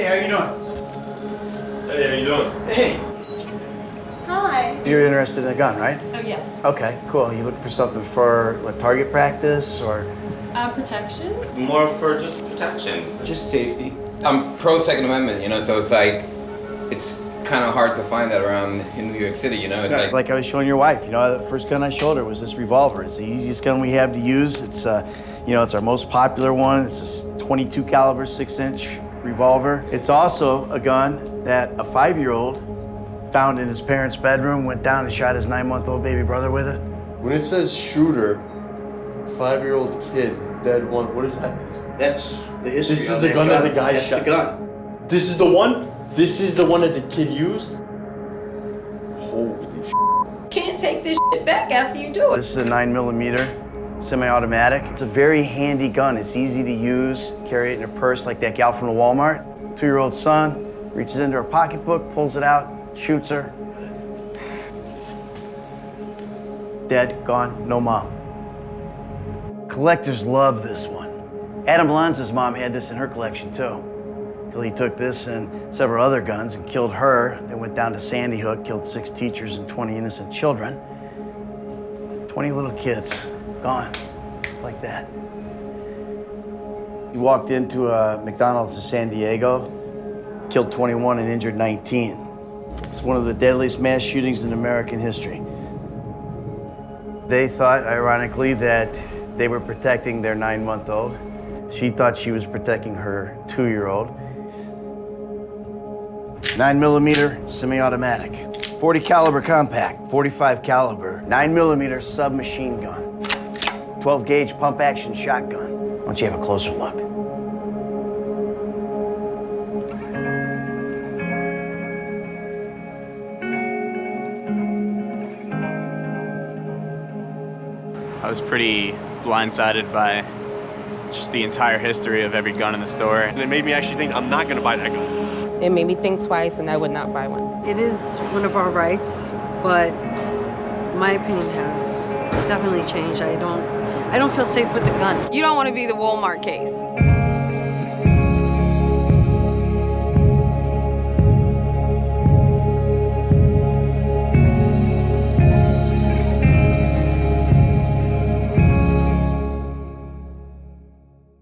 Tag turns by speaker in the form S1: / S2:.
S1: Hey, how you doing?
S2: Hey, how you doing?
S1: Hey.
S3: Hi.
S1: You're interested in a gun, right?
S3: Oh, yes.
S1: Okay, cool. You looking for something for what, target practice or?
S3: Protection?
S2: More for just protection.
S4: Just safety. I'm pro Second Amendment, you know, so it's like, it's kind of hard to find that around in New York City, you know? It's
S1: Like I was showing your wife, you know, the first gun I showed her was this revolver. It's the easiest gun we have to use. It's, you know, it's our most popular one. It's this 22 caliber 6-inch revolver. It's also a gun that a 5-year-old found in his parents' bedroom, went down and shot his 9-month-old baby brother with it.
S2: When it says shooter, 5-year-old kid, dead one, what does that mean?
S1: That's the history.
S2: This
S1: of
S2: is the gun that the guy
S1: That's
S2: shot.
S1: the gun.
S2: This is the one? This is the one that the kid used? Holy shit.
S3: Can't take this shit back after you do it.
S1: This is a 9mm semi-automatic. It's a very handy gun. It's easy to use. Carry it in a purse like that gal from the Walmart. 2-year-old son reaches into her pocketbook, pulls it out, shoots her. Dead, gone, no mom. Collectors love this one. Adam Lanza's mom had this in her collection too. Till he took this and several other guns and killed her, then went down to Sandy Hook, killed 6 teachers and 20 innocent children. 20 little kids, gone, like that. He walked into a McDonald's in San Diego, killed 21 and injured 19. It's one of the deadliest mass shootings in American history. They thought, ironically, that they were protecting their 9-month-old. She thought she was protecting her 2-year-old. 9mm semi-automatic, 40 caliber compact, 45 caliber, 9mm submachine gun, 12 gauge pump action shotgun. Why don't you have a closer look?
S5: I was pretty blindsided by just the entire history of every gun in the store.
S6: And it made me actually think I'm not gonna buy that gun.
S7: It made me think twice, and I would not buy one.
S8: It is one of our rights, but my opinion has definitely changed. I don't feel safe with the gun.
S9: You don't want to be the Walmart case.